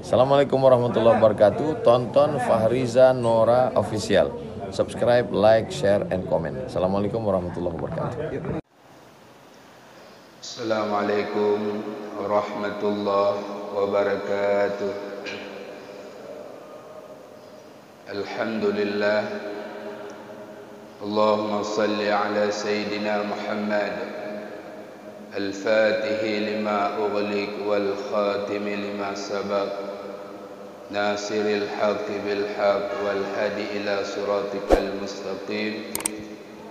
Assalamualaikum warahmatullahi wabarakatuh. Tonton Fahriza Nora Official. Subscribe, like, share, and comment. Assalamualaikum warahmatullahi wabarakatuh. Assalamualaikum warahmatullahi wabarakatuh. Alhamdulillah. Allahumma salli ala Sayyidina Muhammad الفاتح لما أغلق والخاتم لما سبق ناصر الحق بالحق والهادي إلى صراطك المستقيم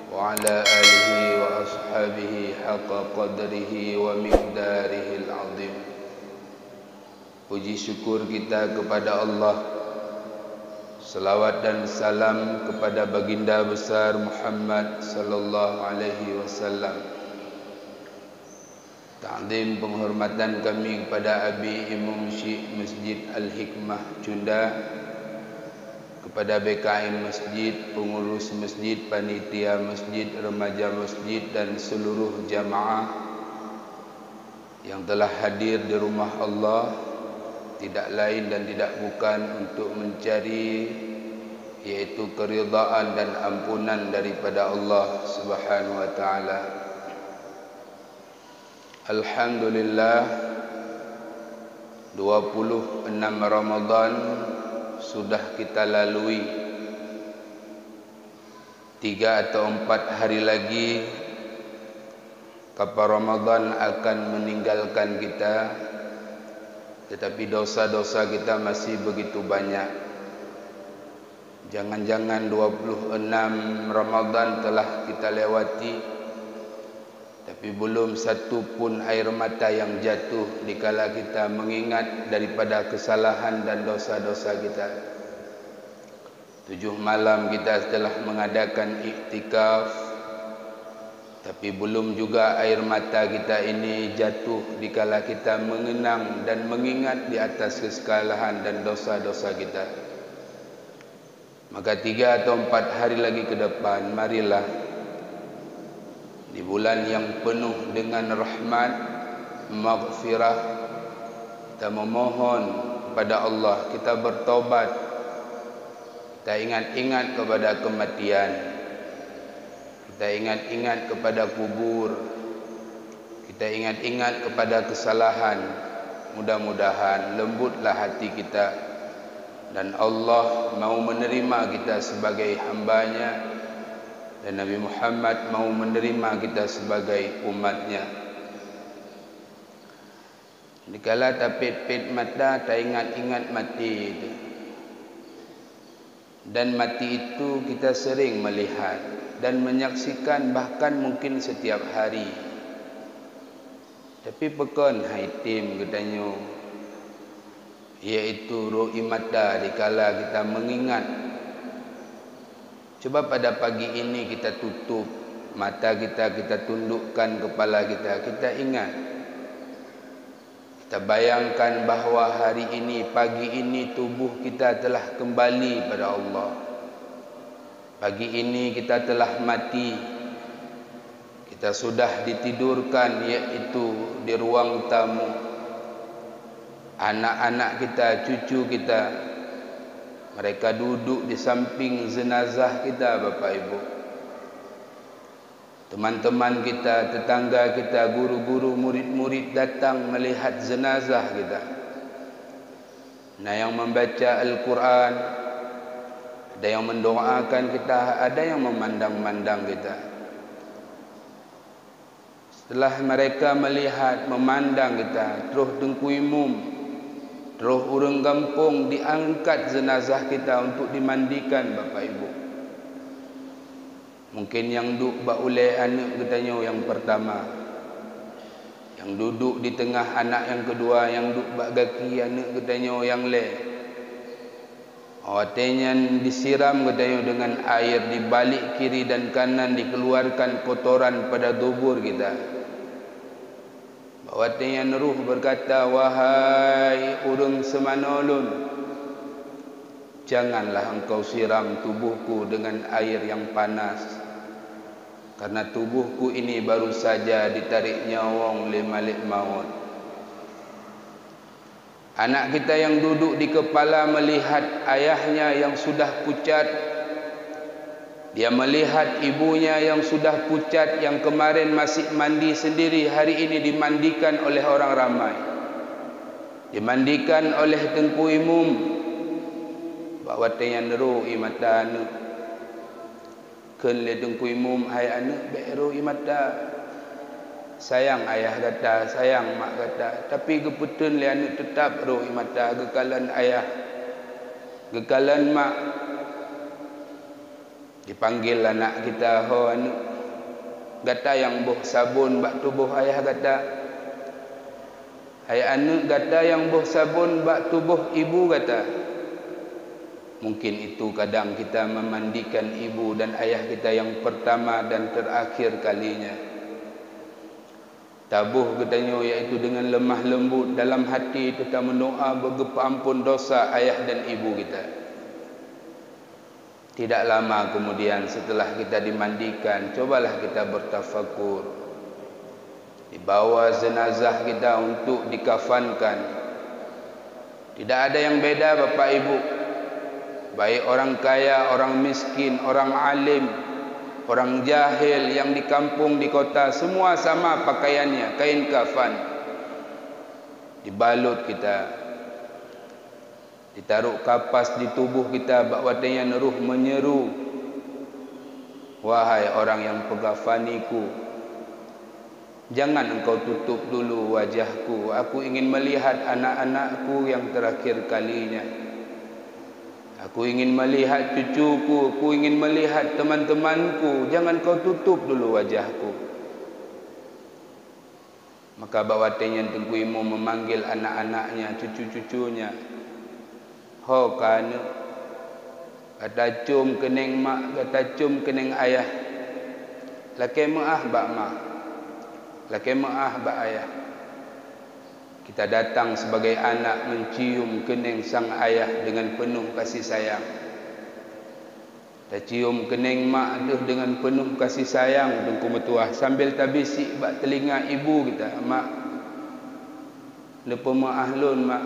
وعلى آله وأصحابه حق قدره ومقداره العظيم. Puji syukur kita kepada Allah, salawat dan salam kepada baginda besar Muhammad sallallahu alaihi wasallam. Ta'zim penghormatan kami kepada Abi Imam Syekh Masjid Al-Hikmah Cunda, kepada BKM Masjid, pengurus masjid, panitia masjid, remaja masjid dan seluruh jamaah yang telah hadir di rumah Allah, tidak lain dan tidak bukan untuk mencari yaitu keridhaan dan ampunan daripada Allah Subhanahu wa taala. Alhamdulillah, 26 Ramadan sudah kita lalui. 3 atau 4 hari lagi kapal Ramadan akan meninggalkan kita, tetapi dosa-dosa kita masih begitu banyak. Jangan-jangan 26 Ramadan telah kita lewati, tapi belum satu pun air mata yang jatuh dikala kita mengingat daripada kesalahan dan dosa-dosa kita. 7 malam kita telah mengadakan iktikaf, tapi belum juga air mata kita ini jatuh dikala kita mengenang dan mengingat di atas kesalahan dan dosa-dosa kita. Maka 3 atau 4 hari lagi ke depan, marilah di bulan yang penuh dengan rahmat, maghfirah, kita memohon kepada Allah, kita bertobat, kita ingat-ingat kepada kematian, kita ingat-ingat kepada kubur, kita ingat-ingat kepada kesalahan. Mudah-mudahan lembutlah hati kita dan Allah mau menerima kita sebagai hambanya, dan Nabi Muhammad mau menerima kita sebagai umatnya. Dikala tapit-pit mata, tak ingat-ingat mati itu. Dan mati itu kita sering melihat dan menyaksikan, bahkan mungkin setiap hari. Tapi pekon haitim katanya, yaitu ru'i mata dikala kita mengingat. Coba pada pagi ini kita tutup mata kita, kita tundukkan kepala kita, kita ingat, kita bayangkan bahawa hari ini, pagi ini tubuh kita telah kembali pada Allah. Pagi ini kita telah mati, kita sudah ditidurkan yaitu di ruang tamu. Anak-anak kita, cucu kita, mereka duduk di samping jenazah kita, Bapak Ibu. Teman-teman kita, tetangga kita, guru-guru, murid-murid datang melihat jenazah kita. Nah, yang membaca Al-Quran, ada yang mendoakan kita, ada yang memandang-mandang kita. Setelah mereka melihat, memandang kita, terus dengkuimum, terus urang kampung diangkat jenazah kita untuk dimandikan, Bapak Ibu. Mungkin yang duduk bak ulai anak katanya yang pertama, yang duduk di tengah anak yang kedua, yang duduk bak kaki anak katanya yang le. Artinya disiram katanya dengan air, di balik kiri dan kanan dikeluarkan kotoran pada dubur kita. Artinya ruh berkata, wahai urang semanolun, janganlah engkau siram tubuhku dengan air yang panas, karena tubuhku ini baru saja ditarik nyawang oleh Malik Maut. Anak kita yang duduk di kepala melihat ayahnya yang sudah pucat. Dia melihat ibunya yang sudah pucat, yang kemarin masih mandi sendiri, hari ini dimandikan oleh orang ramai. Dimandikan oleh Tengku Imum. Bahawa yang neru imata anu. Ken le Tengku Imum hai anu beru imata. Sayang ayah kata, sayang mak kata, tapi keputun le anu tetap ro imata gekalan ayah, gekalan mak. Dipanggil anak kita ho anu gata yang boh sabun bak tubuh ayah kata, ayah anu gata yang boh sabun bak tubuh ibu kata. Mungkin itu kadang kita memandikan ibu dan ayah kita yang pertama dan terakhir kalinya. Tabuh katanya iaitu dengan lemah lembut dalam hati kita mendoa bergepa ampun dosa ayah dan ibu kita. Tidak lama kemudian setelah kita dimandikan, cobalah kita bertafakur. Dibawa jenazah kita untuk dikafankan. Tidak ada yang beda Bapak Ibu. Baik orang kaya, orang miskin, orang alim, orang jahil yang di kampung, di kota, semua sama pakaiannya, kain kafan. Dibalut kita, ditaruh kapas di tubuh kita, bakwatnya neruh menyeru, wahai orang yang pegafaniku, jangan engkau tutup dulu wajahku, aku ingin melihat anak-anakku yang terakhir kalinya. Aku ingin melihat cucuku, aku ingin melihat teman-temanku, jangan kau tutup dulu wajahku. Maka bawatenya Tengku Imum memanggil anak-anaknya, cucu-cucunya. Ho kana kata cum keneng mak, kata cum keneng ayah. Laki maah bak mak, laki maah bak ayah. Kita datang sebagai anak mencium keneng sang ayah dengan penuh kasih sayang. Kita cium keneng mak dengan penuh kasih sayang Tengku Metuah, sambil tabisik bak telinga ibu kita, mak lepa mak ahlun mak.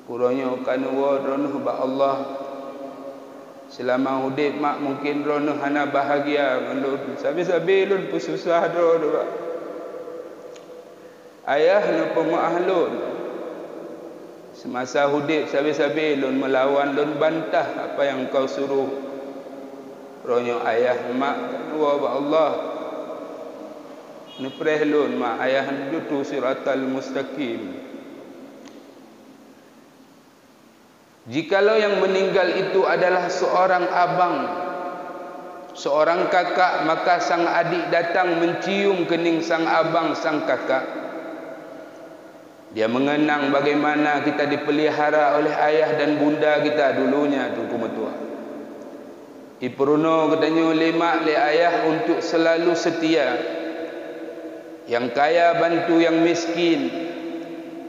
Kurangnya kanu ronuh bak Allah. Selama hidup mak mungkin ronuh hana bahagia ngelun. Sabi-sabi lun pun susah doh. Ayah lepa mak ahlun. Semasa hidup sabi-sabi lun melawan, lun bantah apa yang kau suruh. Ronya ayah mak kanu bak Allah. Nepreh lun mak ayah dutu siratal mustaqim. Jikalau yang meninggal itu adalah seorang abang, seorang kakak, maka sang adik datang mencium kening sang abang, sang kakak. Dia mengenang bagaimana kita dipelihara oleh ayah dan bunda kita dulunya Tengku Metuah. Iperuno katanya lemak le ayah untuk selalu setia. Yang kaya bantu yang miskin,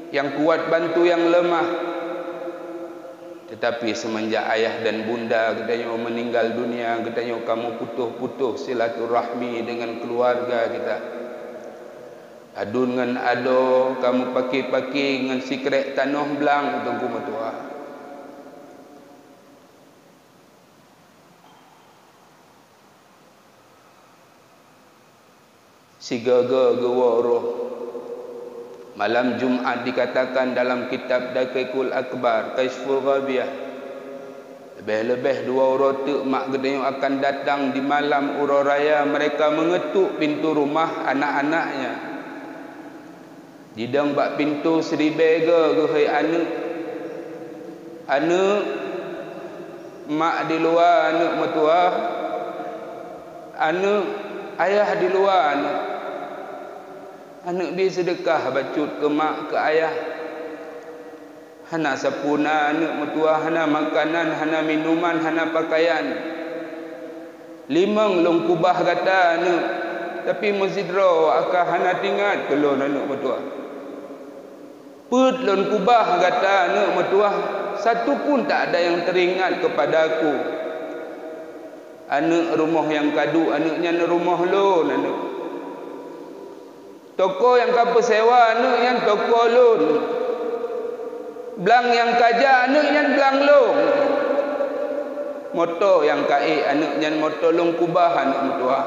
yang kuat bantu yang lemah. Tetapi semenjak ayah dan bunda katanya meninggal dunia, katanya kamu putus-putus silaturahmi dengan keluarga kita. Adu dengan ado, kamu paki-paki dengan sikrek tanah belang Tengku Metuah. Sigaga geworoh. Malam Jumaat dikatakan dalam kitab Daqiqul Akbar, Kasyful Ghabiyah, lebih-lebih 2 orang tu mak gedenya akan datang di malam Ura Raya. Mereka mengetuk pintu rumah anak-anaknya. Didang bak pintu seribega gehai anu mak di luar anu Metuah, anu ayah di luar anu bi sedekah bacut ke mak ke ayah. Hana sapuna anu Metuah, hana makanan, hana minuman, hana pakaian. Limang long kubah kata anu, tapi masjid ro akah hana tinggal kelon anu Metuah. Put lon kubah kata anu Metuah, satu pun tak ada yang teringat kepadaku. Anak rumah yang kadu, anaknya rumah lon, anak. Toko yang kapa sewa, anak yang toko lon. Belang yang kaja, anak yang belang long. Motor yang kaik, anak yang motor long kubah, anak mertua.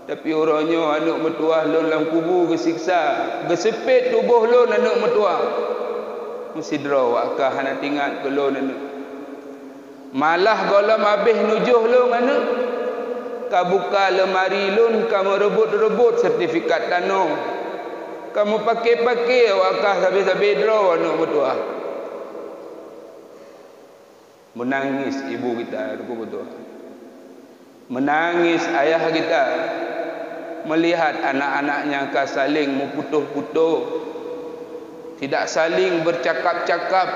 Tapi orangnya anak mertua lon dalam kubur gesiksa, gesepit tubuh lon anak mertua. Mesti draw akah anak tinggal ke lon anak. Malah golam habis nujuh lon anak. Ka buka lemari lon, kamu rebut-rebut sertifikat tanah. Kamu pakai-pakai akah habis-habis draw anak mertua. Menangis ibu kita, anak mertua. Menangis ayah kita melihat anak-anaknya akan saling memputuh-putuh, tidak saling bercakap-cakap,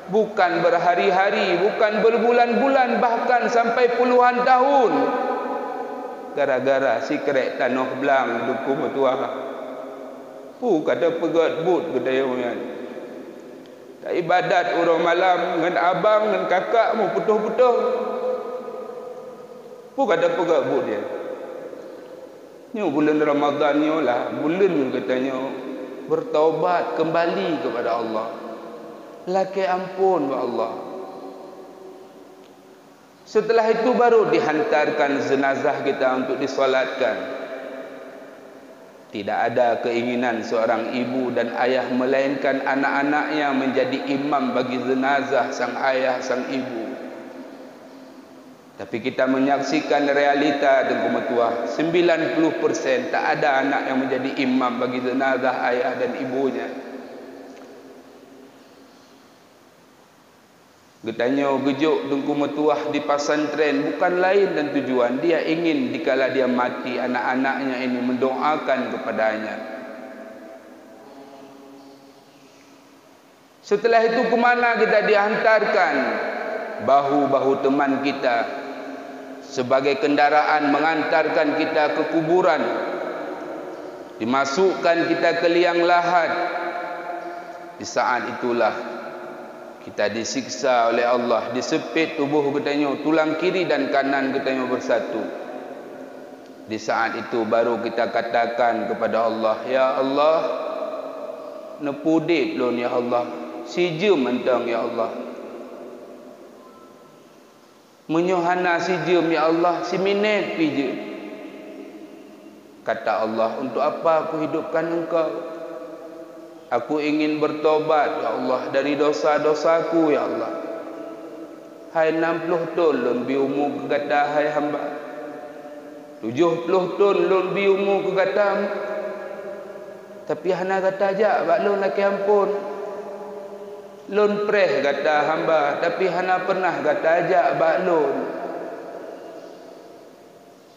bukan berhari-hari, bukan berbulan-bulan, bahkan sampai puluhan tahun, gara-gara sikrek tanah belang duku mertua. Kata pegat but kedai orang. Tak ibadat orang malam dengan abang dengan kakak mau putuh-putuh. Kata pegat but dia. Ni bulan Ramadan ni lah, bulan katanya bertaubat kembali kepada Allah. Laki ampun wa Allah. Setelah itu baru dihantarkan jenazah kita untuk disolatkan. Tidak ada keinginan seorang ibu dan ayah melainkan anak-anaknya menjadi imam bagi jenazah sang ayah, sang ibu. Tapi kita menyaksikan realita dan kemetua, 90% tak ada anak yang menjadi imam bagi jenazah ayah dan ibunya. Getanya gejuk Tengku Metuah di pesantren bukan lain dan tujuan dia ingin dikala dia mati anak-anaknya ini mendoakan kepadanya. Setelah itu ke mana kita dihantarkan? Bahu-bahu teman kita sebagai kendaraan mengantarkan kita ke kuburan. Dimasukkan kita ke liang lahat. Di saat itulah kita disiksa oleh Allah, disepit tubuh katanya, tulang kiri dan kanan katanya bersatu. Di saat itu baru kita katakan kepada Allah, ya Allah, nepudip lon ya Allah, sijum mentang ya Allah. Menyohana sijum ya Allah, si minet pijum. Kata Allah, untuk apa aku hidupkan engkau? Aku ingin bertobat ya Allah dari dosa-dosaku ya Allah. Hai 60 tahun lun bi umur kata hai hamba. 70 tahun lun bi umur kata. Tapi hana kata aja bak lun laki ampun. Lun preh kata hamba, tapi hana pernah kata aja bak lun.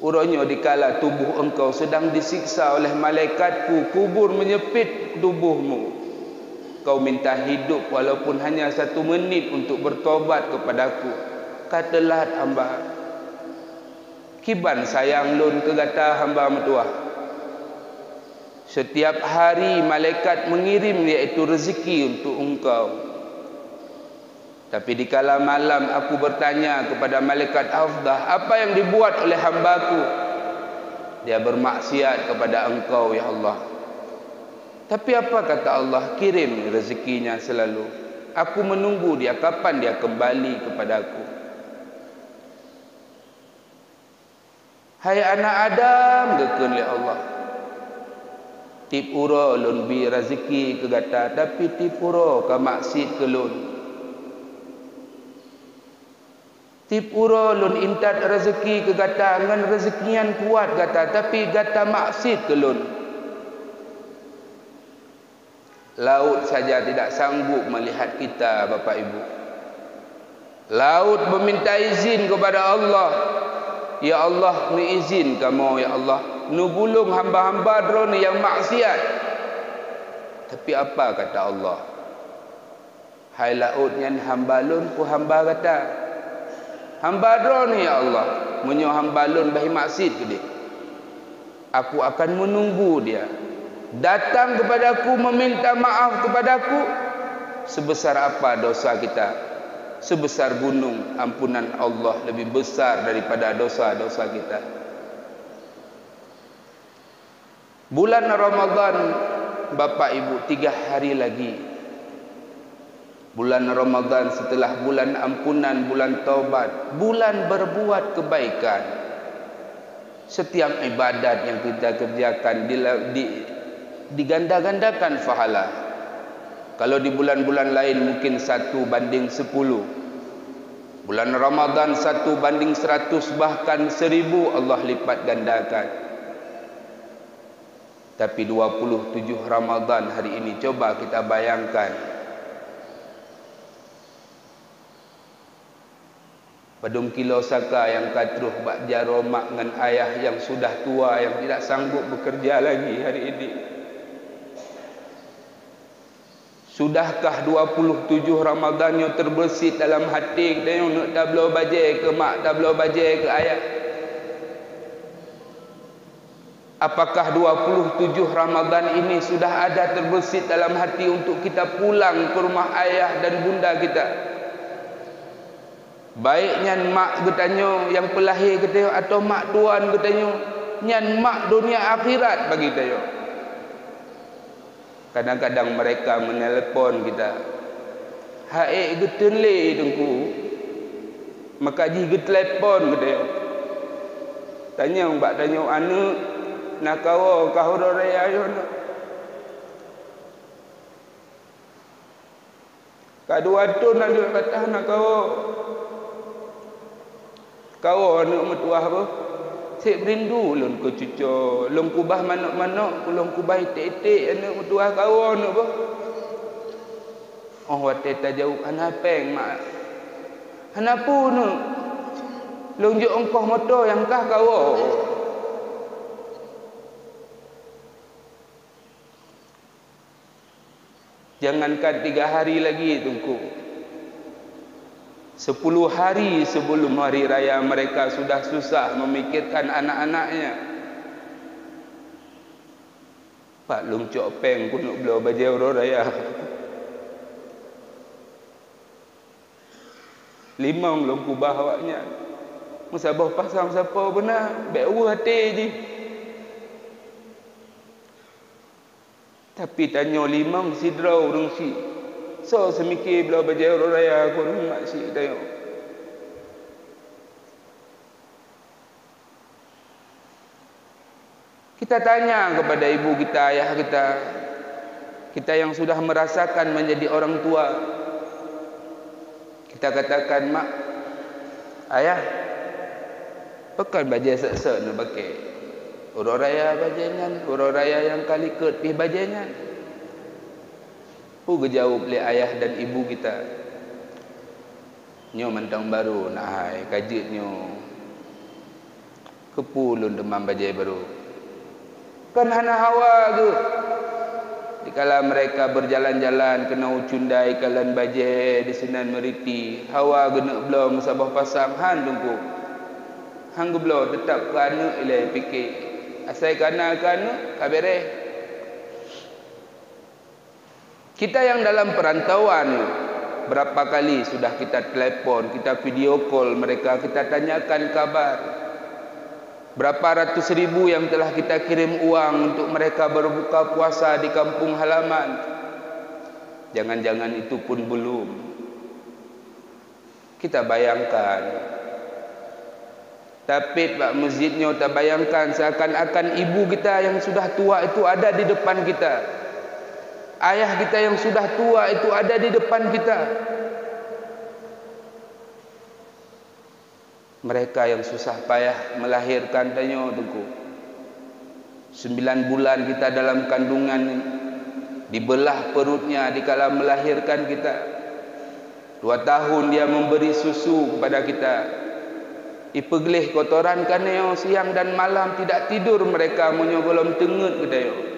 Urangnya dikala tubuh engkau sedang disiksa oleh malaikatku, kubur menyepit tubuhmu. Kau minta hidup walaupun hanya 1 menit untuk bertobat kepadaku. Katalah hamba. Kiban sayang lun kegata hamba mertua. Setiap hari malaikat mengirim iaitu rezeki untuk engkau. Tapi di kala malam aku bertanya kepada malaikat Afdah, apa yang dibuat oleh hambaku? Dia bermaksiat kepada engkau ya Allah. Tapi apa kata Allah? Kirim rezekinya selalu. Aku menunggu dia, kapan dia kembali kepadaku. Hai anak Adam, gekun oleh Allah. Tip ura lun bi rezeki kegata, tapi tip ura ka maksud ke lun. Tip ura lun intat rezeki ke gata ngan rezekian kuat gata, tapi gata maksud ke lun. Laut saja tidak sanggup melihat kita Bapak Ibu. Laut meminta izin kepada Allah. Ya Allah, ni izin kamu ya Allah, nu gulung hamba-hamba drone yang maksiat. Tapi apa kata Allah? Hai laut yang hamba lun ku hamba kata. Hamba drone ya Allah, menyo hamba lun bahi maksud ke dia. Aku akan menunggu dia datang kepadaku meminta maaf kepadaku. sebesar apa dosa kita, sebesar gunung, ampunan Allah lebih besar daripada dosa-dosa kita. Bulan Ramadan, Bapak Ibu, 3 hari lagi. Bulan Ramadan setelah bulan ampunan, bulan taubat, bulan berbuat kebaikan. Setiap ibadat yang kita kerjakan diganda-gandakan pahala. Kalau di bulan-bulan lain mungkin 1 banding 10. Bulan Ramadan 1 banding 100, bahkan 1000 Allah lipat gandakan. Tapi 27 Ramadan hari ini, coba kita bayangkan. Padum kilo saka yang katruh bak jaromak dengan ayah yang sudah tua, yang tidak sanggup bekerja lagi hari ini. Sudahkah 27 Ramadannya terbersit dalam hati kita, nak tablo bajai ke mak, tablo bajai ke ayah? Apakah 27 Ramadan ini sudah ada terbersit dalam hati untuk kita pulang ke rumah ayah dan bunda kita? Baik nyan mak getanyo yang pelahir kita atau mak tuan getanyo, nyan mak dunia akhirat bagi kita. Kadang-kadang mereka menelpon kita, hae getenle dengku, maka ji getelepon kita. Tanya mbak, tanya anu nak kawo kahuro raya yo nak. Kadua tu nak kata nak kawo. Kau anak metuah apa? Sik berindu lun ke cucu, lun kubah manok-manok, lun kubah itik-itik anak metuah kau anak apa? Oh wate ta jauh anapeng mak. Hanapu nu? Lun jo ongkoh motor yang kah kau? Jangankan 3 hari lagi tunggu. 10 hari sebelum hari raya mereka sudah susah memikirkan anak-anaknya. Pak Lung Cok Peng kunuk belau bajai orang raya. 5 belum kubah awaknya. Musabah pasang siapa benar, baik hati je. Tapi tanya 5 sidrau orang si. So semikir belau bajai orang raya aku mak si tengok. Kita tanya kepada ibu kita, ayah kita yang sudah merasakan menjadi orang tua. Kita katakan, mak, ayah, pekan bajai sek-sek nak pakai. Orang raya bajainya, orang raya yang kali ket pih bajainya. Puga jawab oleh ayah dan ibu kita. Nyo mentang baru nak hai kajit nyo. Kepulun demam bajai baru. Kan hana hawa ke. Dikala mereka berjalan-jalan kena ucundai kalan bajai di Sunan Meriti. Hawa genek belau musabah pasang han tungku. Hang belau tetap ke anak ilai fikir. Asai kana ke anak kabere. Kita yang dalam perantauan, berapa kali sudah kita telepon, kita video call mereka, kita tanyakan kabar. Berapa ratus ribu yang telah kita kirim uang untuk mereka berbuka puasa di kampung halaman. Jangan-jangan itu pun belum. Kita bayangkan. Tapi Pak masjidnya tak bayangkan seakan-akan ibu kita yang sudah tua itu ada di depan kita. Ayah kita yang sudah tua itu ada di depan kita. Mereka yang susah payah melahirkan tanya tunggu. 9 bulan kita dalam kandungan, dibelah perutnya dikala melahirkan kita. 2 tahun dia memberi susu kepada kita. Ipegleh kotoran kaneo siang dan malam tidak tidur mereka menyogolom tengut kedayo.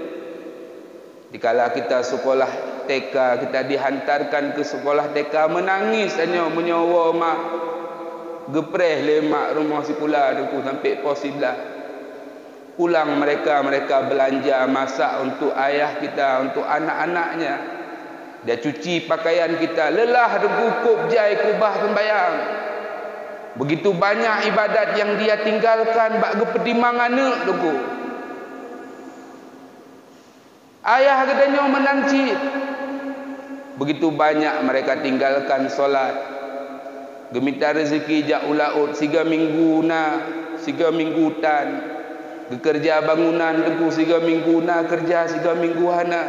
Dikala kita sekolah TK, kita dihantarkan ke sekolah TK menangis hanya menyawa mak gepreh lemak rumah si pula aku sampai pos 11. Pulang mereka belanja masak untuk ayah kita, untuk anak-anaknya. Dia cuci pakaian kita. Lelah dengkukup jai kubah sembayang. Begitu banyak ibadat yang dia tinggalkan. Bak kepertimbangan dengku. Ayah katanya menancit. Begitu banyak mereka tinggalkan solat. Gemita rezeki jak ulaut. 3 minggu na, 3 minggu tan. Bekerja bangunan dengku 3 minggu na kerja 3 minggu hana.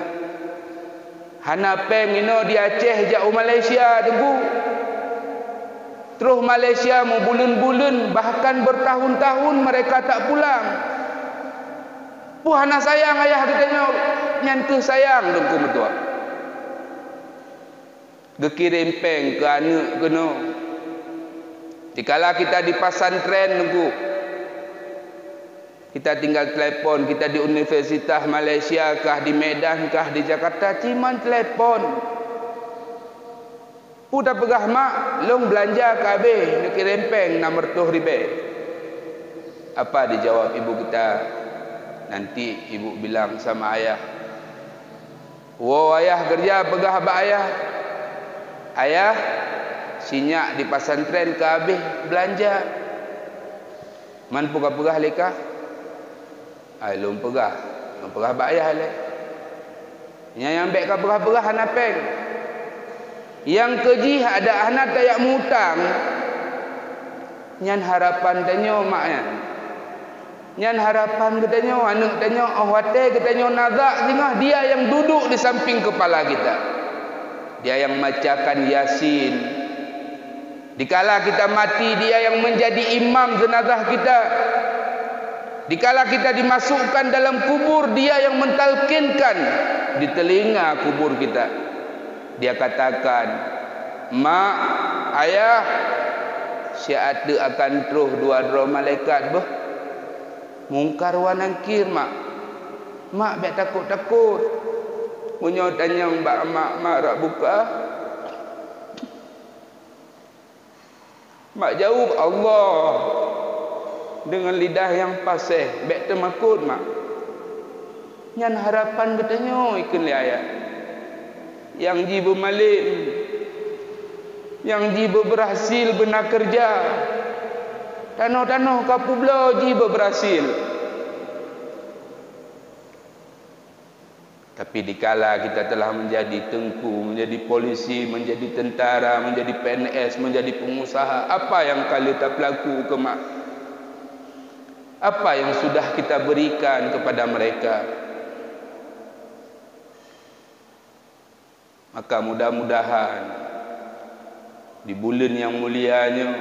Hana peng ino di Aceh jauh Malaysia tunggu. Terus Malaysia mau bulan-bulan bahkan bertahun-tahun mereka tak pulang. Hana sayang ayah katanya nyantu sayang tunggu betul. Gekirim peng ke anak kena. Dikala kita di pesantren tunggu. Kita tinggal telefon, kita di Universitas Malaysia kah, di Medan kah, di Jakarta, cuman telefon. Udah pegah mak, long belanja ke habis, nak kirim peng 600 ribu. Apa dijawab ibu kita? Nanti ibu bilang sama ayah, wow ayah kerja pegah abah ayah. Ayah, sinyak di pesantren ke habis belanja. Man pegah-pegah lekah? Ai lom pegah bak ayah le. Yang ambek ka pegah-pegah hana peng. Yang keji ada anak tayak mutang. Nyan harapan tanyo maknya. Nyan harapan katanya anak tanyo awate katanya nazak tengah dia yang duduk di samping kepala kita. Dia yang macakan Yasin. Dikala kita mati dia yang menjadi imam jenazah kita. Dikala kita dimasukkan dalam kubur, dia yang mentalkinkan di telinga kubur kita. Dia katakan, mak, ayah, siat akan terus dua malaikat bah. Mungkar wa nangkir mak. Mak biar takut-takut. Munyo tanya mak rak buka. Mak jawab Allah. Dengan lidah yang pasih, bek termakut mak. Nyan harapan katanya ikan li ayat. Yang jiba malik, yang jiba berhasil benar kerja. Tanah-tanah kapu belah jiba berhasil. Tapi dikala kita telah menjadi tengku, menjadi polisi, menjadi tentara, menjadi PNS, menjadi pengusaha, apa yang kali tak berlaku ke mak? Apa yang sudah kita berikan kepada mereka? Maka mudah-mudahan di bulan yang mulianya,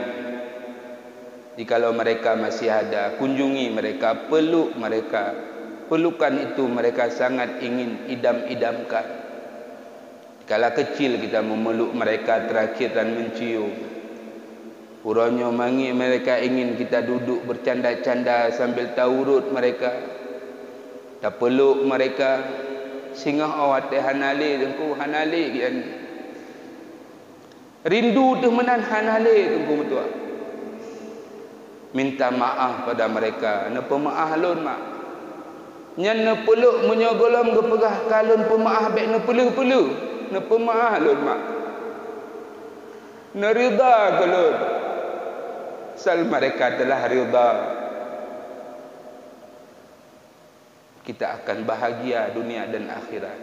jikalau mereka masih ada, kunjungi mereka, peluk mereka. Pelukan itu mereka sangat ingin idam-idamkan. Kala kecil kita memeluk mereka terakhir dan mencium. Puronyo mangi mereka ingin kita duduk bercanda-canda sambil taurut mereka. Tak peluk mereka. Singah awat hanali tengku hanali kian. Rindu tu menan hanali tengku betul. Minta maaf pada mereka. Na pemaaf lon mak. Nyan na peluk menyogolom gepegah kalun pemaaf bek na pelu-pelu. Na pemaaf lon mak. Na rida kalun. Asal mereka telah rida, kita akan bahagia dunia dan akhirat.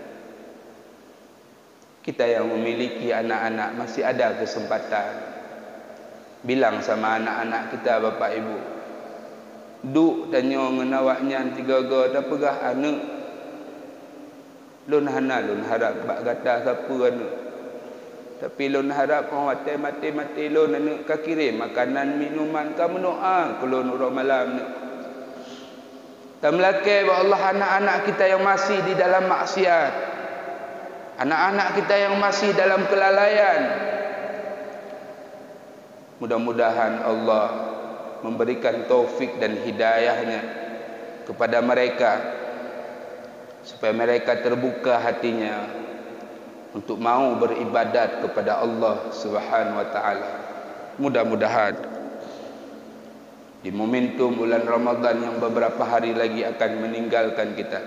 Kita yang memiliki anak-anak masih ada kesempatan. Bilang sama anak-anak kita, bapak ibu, duk tanya ngenawaknya 3 go tak pegah anak. Lun hana lun harap bak gata siapa anak. Tapi lun harap orang mati lun anak ka kirim makanan minuman ka mendoa ke lun urang malam ni. Tamlake ba Allah anak-anak kita yang masih di dalam maksiat. Anak-anak kita yang masih dalam kelalaian. Mudah-mudahan Allah memberikan taufik dan hidayahnya kepada mereka supaya mereka terbuka hatinya untuk mau beribadat kepada Allah Subhanahu wa taala. Mudah-mudahan di momentum bulan Ramadan yang beberapa hari lagi akan meninggalkan kita,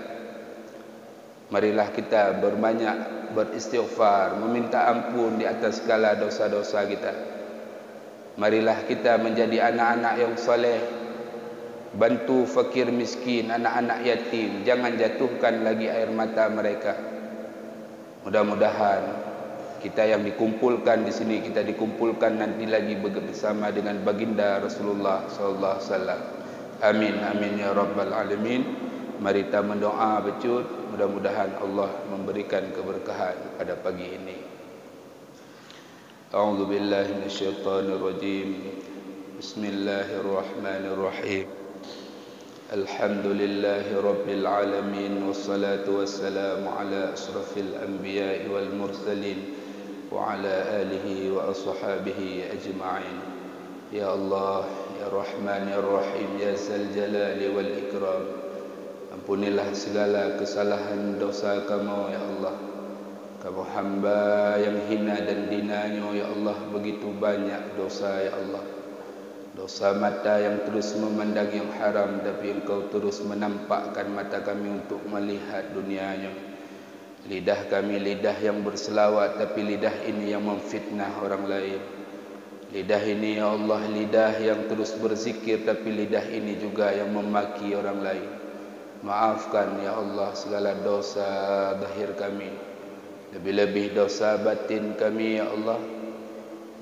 marilah kita beristighfar, meminta ampun di atas segala dosa-dosa kita. Marilah kita menjadi anak-anak yang soleh, bantu fakir miskin, anak-anak yatim, jangan jatuhkan lagi air mata mereka. Mudah-mudahan kita yang dikumpulkan di sini, kita dikumpulkan nanti lagi bersama dengan baginda Rasulullah sallallahu alaihi wasallam. Amin amin ya rabbal alamin. Mari kita mendoa becut, mudah-mudahan Allah memberikan keberkahan pada pagi ini. A'udzu billahi minasyaitonir rajim. Bismillahirrahmanirrahim. Alhamdulillahi rabbil alamin, wassalatu wassalamu ala asrafil anbiya'i wal mursalin wa ala alihi wa ashabihi ajma'in. Ya Allah, ya Rahman, ya Rahim, ya Zal Jalali wal Ikram, ampunilah segala kesalahan dosa kami ya Allah. Kamu hamba yang hina dan dinanya ya Allah, begitu banyak dosa ya Allah. Dosa mata yang terus memandang yang haram, tapi Engkau terus menampakkan mata kami untuk melihat dunianya. Lidah kami lidah yang berselawat, tapi lidah ini yang memfitnah orang lain. Lidah ini ya Allah, lidah yang terus berzikir, tapi lidah ini juga yang memaki orang lain. Maafkan ya Allah segala dosa zahir kami, lebih-lebih dosa batin kami ya Allah,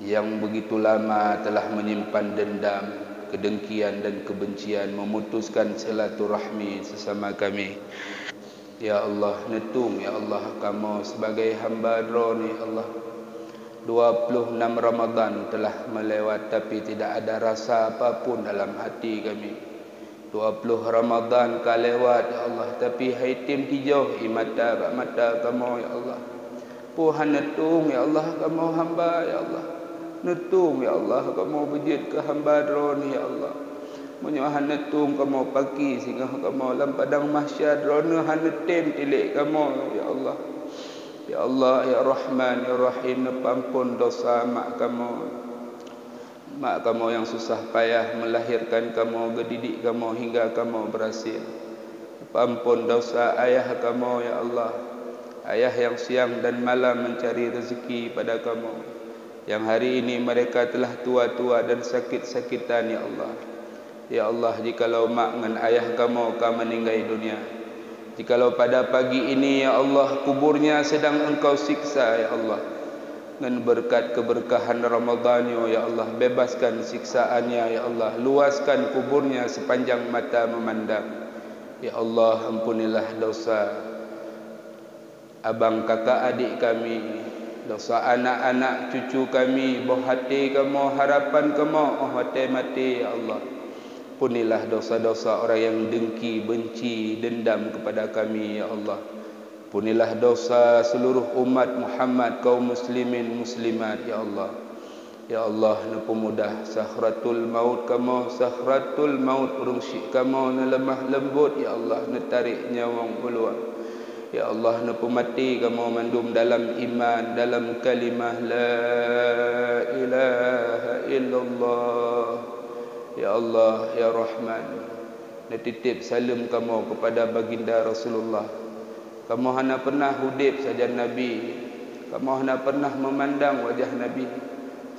yang begitu lama telah menyimpan dendam, kedengkian dan kebencian, memutuskan silaturahmi sesama kami. Ya Allah, netung ya Allah, kamu sebagai hamba droni Allah. 26 Ramadan telah melewat, tapi tidak ada rasa apapun dalam hati kami. 20 Ramadan kalewat ya Allah, tapi haitim hijau mata mata kamu ya Allah. Puhan netung ya Allah, kamu hamba ya Allah. Netung ya Allah, kamu bejit ke hamba droni ya Allah. Menyuahan netung kamu pagi sehingga kamu dalam padang mahsyar drone hanetem tilik kamu ya Allah. Ya Allah, ya Rahman, ya Rahim, ampun dosa mak kamu. Mak kamu yang susah payah melahirkan kamu, gedidik kamu hingga kamu berhasil. Ampun dosa ayah kamu ya Allah. Ayah yang siang dan malam mencari rezeki pada kamu, yang hari ini mereka telah tua-tua dan sakit-sakitan ya Allah. Ya Allah, jikalau mak dengan ayah kamu meninggal dunia, jikalau pada pagi ini ya Allah kuburnya sedang Engkau siksa ya Allah, dengan berkat keberkahan Ramadannya ya Allah, bebaskan siksaannya ya Allah, luaskan kuburnya sepanjang mata memandang ya Allah. Ampunilah dosa abang kakak adik kami, dosa anak-anak cucu kami, buah hati kamu, harapan kamu, oh hati mati ya Allah. Ampunilah dosa-dosa orang yang dengki, benci, dendam kepada kami ya Allah. Ampunilah dosa seluruh umat Muhammad, kaum muslimin muslimat ya Allah. Ya Allah, na pemudah sakratul maut kamu, sakratul maut urungsi kamu, na lemah lembut ya Allah, na tarik nyawang keluar. Ya Allah, na pemati kamu mandum dalam iman, dalam kalimah la ilaha illallah. Ya Allah, ya Rahman, na titip salam kamu kepada baginda Rasulullah. Kamu hanya pernah hudib saja Nabi, kamu hanya pernah memandang wajah Nabi.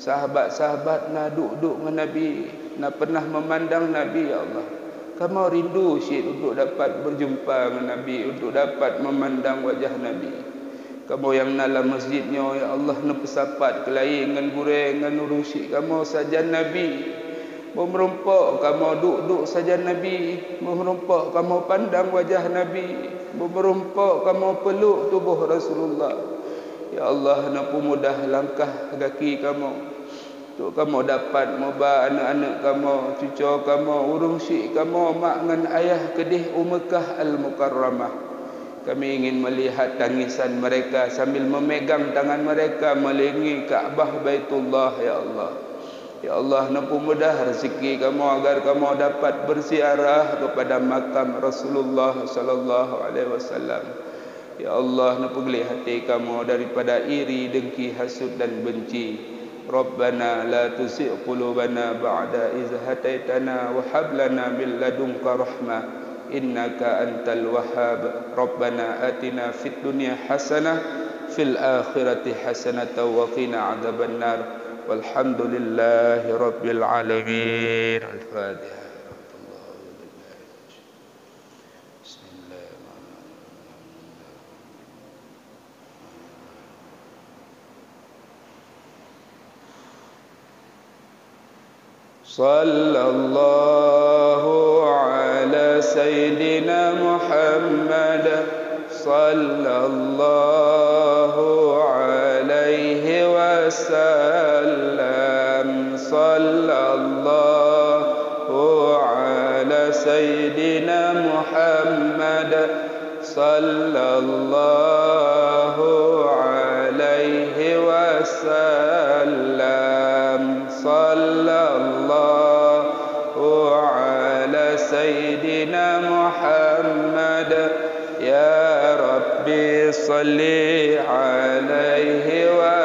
Sahabat-sahabat na duduk dengan Nabi, na pernah memandang Nabi ya Allah. Kamu rindu syed untuk dapat berjumpa dengan Nabi, untuk dapat memandang wajah Nabi. Kamu yang dalam masjidnya ya Allah, na pesapat kelai dengan gureng dengan urung syed kamu saja Nabi. Memerompak kamu duduk saja Nabi, memerompak kamu pandang wajah Nabi, memerompak kamu peluk tubuh Rasulullah. Ya Allah, nak mudah langkah kaki kamu, untuk kamu dapat membah anak-anak kamu, cucu kamu, urung syik kamu, mak dengan ayah kedih Mekah Al-Mukarramah. Kami ingin melihat tangisan mereka sambil memegang tangan mereka melingi Kaabah Baitullah ya Allah. Ya Allah, nampu mudah rezeki kamu agar kamu dapat berziarah kepada makam Rasulullah sallallahu alaihi wasallam. Ya Allah, nampu geli hati kamu daripada iri, dengki, hasud dan benci. Rabbana la tuzigh qulubana ba'da idh hadaitana wa hab lana min ladunka rahmah innaka antal wahhab. Rabbana atina fid dunya hasanah fil akhirati hasanatan wa qina adzabannar. Walhamdulillahi rabbil alamin. Al-Fatihah. Sallallahu ala Sayyidina Muhammad. Sallallahu alaihi wasallam. Sallallahu ala Sayyidina Muhammad. Sallallahu alaihi wasallam. Sallallahu ala Sayyidina Muhammad. Ya Rabbi salli alaihi wa